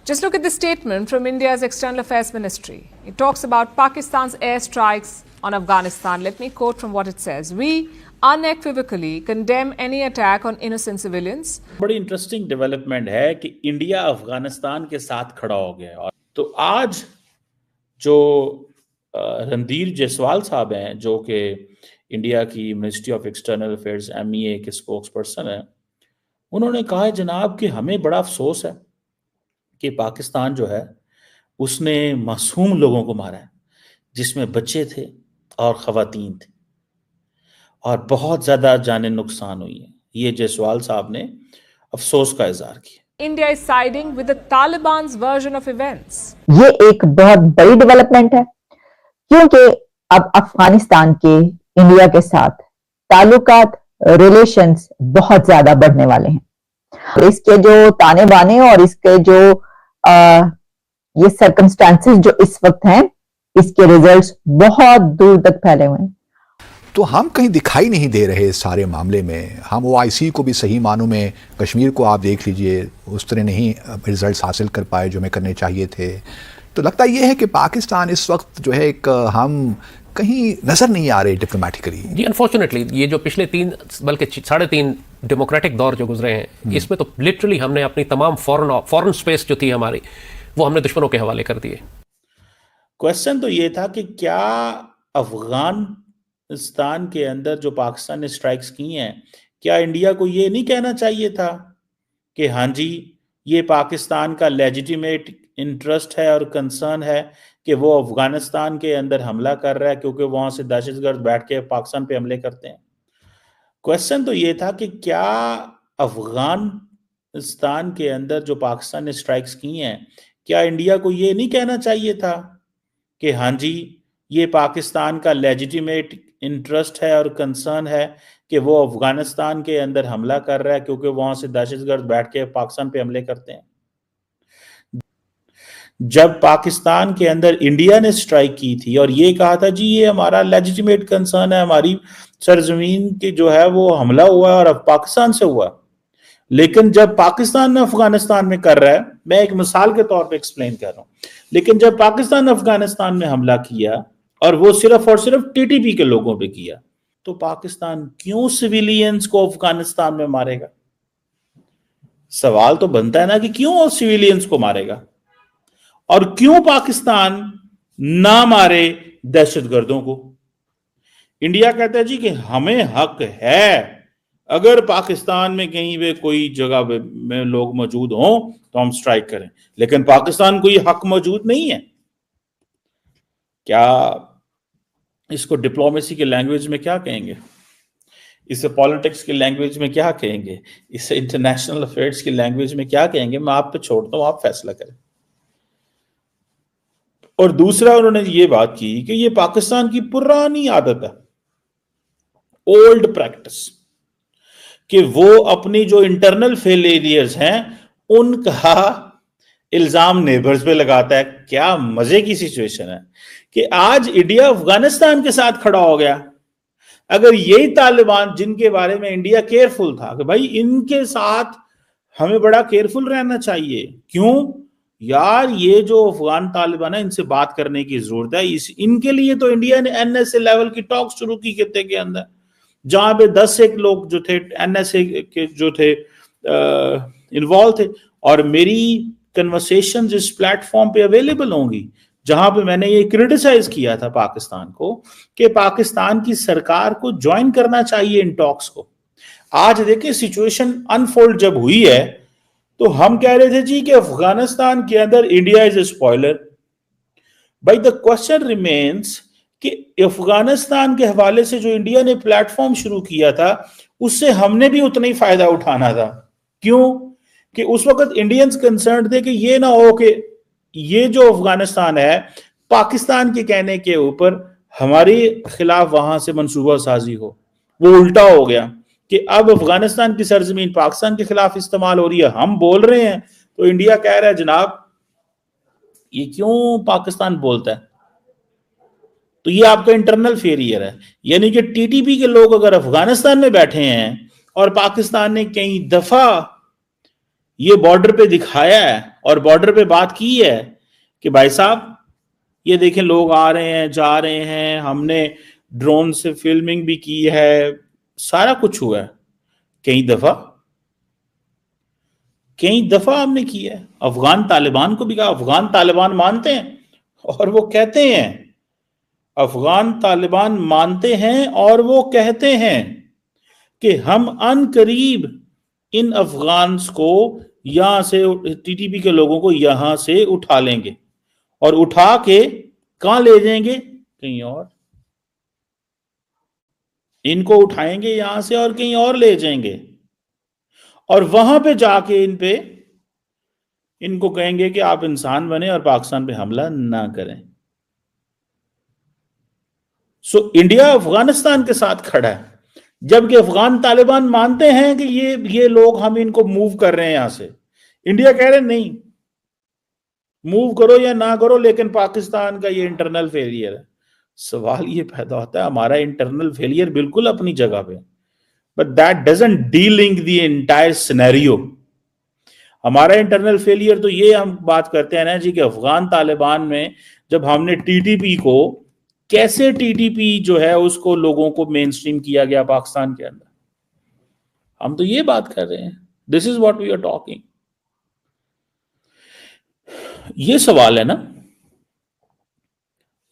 Just look at the statement from India's External Affairs Ministry. It talks about Pakistan's airstrikes on Afghanistan. Let me quote from what it says. We unequivocally condemn any attack on innocent civilians. बड़ी interesting development है कि India Afghanistan के साथ खड़ा हो गया है। और तो आज जो रणधीर जायसवाल साहब हैं, जो कि इंडिया की ministry of external affairs MEA के स्पोक्स पर्सन हैं, उन्होंने कहा है जनाब कि हमें बड़ा अफसोस है कि पाकिस्तान जो है उसने मासूम लोगों को मारा है, जिसमें बच्चे थे और खवातीन थे, और बहुत ज्यादा जाने नुकसान हुई है। ये जायसवाल साहब ने अफसोस का इजहार किया। India is siding with the Taliban's version of events. ये एक बहुत बड़ी डेवलपमेंट है, क्योंकि अब अफगानिस्तान के इंडिया के साथ ताल्लुकात, रिलेशंस बहुत ज्यादा बढ़ने वाले हैं। इसके जो ताने बाने और इसके जो ये सर्कमस्टांसेस जो इस वक्त हैं, इसके रिजल्ट्स बहुत दूर तक फैले हुए हैं। तो हम कहीं दिखाई नहीं दे रहे इस सारे मामले में। हम OIC को भी सही मानों में, कश्मीर को आप देख लीजिए, उस तरह नहीं रिजल्ट्स हासिल कर पाए जो हमें करने चाहिए थे। तो लगता ये है कि पाकिस्तान इस वक्त जो है एक हम कहीं नजर नहीं आ रहे डिप्लोमेटिकली। जी, अनफॉर्चुनेटली ये जो पिछले 3 बल्कि 3.5 डेमोक्रेटिक दौर जो गुजरे हैं, इसमें तो लिटरली हमने अपनी तमाम फॉरेन स्पेस जो थी हमारी, वो हमने दुश्मनों के हवाले कर दिए। क्वेश्चन तो ये था कि क्या अफगानिस्तान के अंदर जो पाकिस्तान ने स्ट्राइक्स की हैं, क्या इंडिया को ये नहीं कहना चाहिए था कि हाँ जी, ये पाकिस्तान का लेजिटिमेट इंटरेस्ट है और कंसर्न है कि वो अफगानिस्तान के अंदर हमला कर रहा है, क्योंकि वहां से दहशतगर्द बैठ के पाकिस्तान पे हमले करते हैं। क्वेश्चन तो ये था कि क्या अफगानिस्तान के अंदर जो पाकिस्तान ने स्ट्राइक्स की हैं, क्या इंडिया को ये नहीं कहना चाहिए था कि हाँ जी, ये पाकिस्तान का लेजिटिमेट इंटरेस्ट है और कंसर्न है कि वो अफगानिस्तान के अंदर हमला कर रहा है, क्योंकि वहां से दहशतगर्द बैठ के पाकिस्तान पे हमले करते हैं। जब पाकिस्तान के अंदर इंडिया ने स्ट्राइक की थी और ये कहा था जी ये हमारा लेजिटिमेट कंसर्न है, हमारी सरजमीन की जो है वो हमला हुआ और अब पाकिस्तान से हुआ, लेकिन जब पाकिस्तान अफगानिस्तान में कर रहा है, मैं एक मिसाल के तौर पे एक्सप्लेन कर रहा हूं, लेकिन जब पाकिस्तान अफगानिस्तान में हमला किया और वो सिर्फ और सिर्फ TTP के लोगों पे किया, तो पाकिस्तान क्यों सिविलियंस को अफगानिस्तान में मारेगा? सवाल तो बनता है ना कि क्यों सिविलियंस को मारेगा, और क्यों पाकिस्तान ना मारे दहशतगर्दों को? इंडिया कहता है जी कि हमें हक है, अगर पाकिस्तान में कहीं पे कोई जगह में लोग मौजूद हों तो हम स्ट्राइक करें, लेकिन पाकिस्तान को ये हक मौजूद नहीं है। क्या इसको डिप्लोमेसी के लैंग्वेज में क्या कहेंगे, इसे पॉलिटिक्स की लैंग्वेज में क्या कहेंगे, इसे इंटरनेशनल अफेयर्स की लैंग्वेज में क्या कहेंगे? मैं आप पे छोड़ता हूं, आप फैसला करें। और दूसरा उन्होंने ये बात की कि ये पाकिस्तान की पुरानी आदत है, ओल्ड प्रैक्टिस, कि वो अपनी जो इंटरनल फेलियर्स हैं उनका इल्जाम नेबर्स पे लगाता है। क्या मजे की सिचुएशन है कि आज इंडिया अफगानिस्तान के साथ खड़ा हो गया। अगर यही तालिबान जिनके बारे में इंडिया केयरफुल था कि भाई इनके साथ हमें बड़ा केयरफुल रहना चाहिए, क्यों यार, ये जो अफगान तालिबान है इनसे बात करने की जरूरत है, इनके लिए तो इंडिया ने NSA लेवल की टॉक शुरू की खत्ते के अंदर, जहां पे 10 लोग जो थे NSA के जो थे इन्वॉल्व थे, और मेरी कन्वर्सेशंस इस प्लेटफॉर्म पे अवेलेबल होंगी, जहां पे मैंने ये क्रिटिसाइज किया था पाकिस्तान को कि पाकिस्तान की सरकार को ज्वाइन करना चाहिए इन टॉक्स को। आज देखिए सिचुएशन अनफोल्ड जब हुई है, तो हम कह रहे थे जी कि अफगानिस्तान के अंदर इंडिया इज ए स्पॉइलर। भाई द क्वेश्चन रिमेन्स कि अफगानिस्तान के हवाले से जो इंडिया ने प्लेटफॉर्म शुरू किया था, उससे हमने भी उतना ही फायदा उठाना था। क्यों कि उस वक्त इंडियंस कंसर्न थे कि ये ना हो कि ये जो अफगानिस्तान है पाकिस्तान के कहने के ऊपर हमारे खिलाफ वहां से मंसूबा साजी हो। वो उल्टा हो गया कि अब अफगानिस्तान की सरजमीन पाकिस्तान के खिलाफ इस्तेमाल हो रही है, हम बोल रहे हैं तो इंडिया कह रहा है जनाब ये क्यों पाकिस्तान बोलता है। तो ये आपका इंटरनल फेलियर है, यानी कि TTP के लोग अगर अफगानिस्तान में बैठे हैं और पाकिस्तान ने कई दफा ये बॉर्डर पे दिखाया है और बॉर्डर पे बात की है कि भाई साहब ये देखें लोग आ रहे हैं जा रहे हैं, हमने ड्रोन से फिल्मिंग भी की है, सारा कुछ हुआ है। कई दफा हमने किया है। अफगान तालिबान को भी कहा, अफगान तालिबान मानते हैं और वो कहते हैं, अफगान तालिबान मानते हैं और वो कहते हैं कि हम अनकरीब इन अफगान्स को यहां से, टीटीपी के लोगों को यहां से उठा लेंगे और उठा के कहां ले जाएंगे, कहीं और। इनको उठाएंगे यहां से और कहीं और ले जाएंगे और वहां पे जाके इनको कहेंगे कि आप इंसान बने और पाकिस्तान पे हमला ना करें। सो इंडिया अफगानिस्तान के साथ खड़ा है, जबकि अफगान तालिबान मानते हैं कि ये लोग, हम इनको मूव कर रहे हैं यहां से। इंडिया कह रहे नहीं, मूव करो या ना करो, लेकिन पाकिस्तान का ये इंटरनल फेलियर है। सवाल ये पैदा होता है, हमारा इंटरनल फेलियर बिल्कुल अपनी जगह पे, but that doesn't dealing the entire scenario. हमारा इंटरनल फेलियर तो ये हम बात करते हैं ना जी कि अफगान तालिबान में जब हमने टीटीपी को, कैसे टीटीपी जो है उसको लोगों को मेन स्ट्रीम किया गया पाकिस्तान के अंदर, हम तो ये बात कर रहे हैं। This is what we are talking. ये सवाल है ना,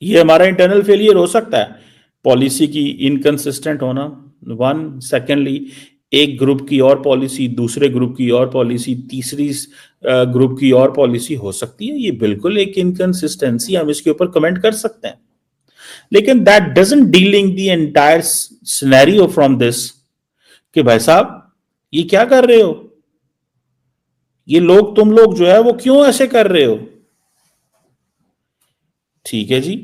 ये हमारा इंटरनल फेलियर हो सकता है, पॉलिसी की इनकंसिस्टेंट होना, वन। सेकेंडली, एक ग्रुप की और पॉलिसी, दूसरे ग्रुप की और पॉलिसी, तीसरी ग्रुप की और पॉलिसी हो सकती है। ये बिल्कुल एक इनकंसिस्टेंसी, हम इसके ऊपर कमेंट कर सकते हैं, लेकिन that doesn't dealing the entire scenario from this कि भाई साहब ये क्या कर रहे हो, ये लोग, तुम लोग जो है वो क्यों ऐसे कर रहे हो। ठीक है जी।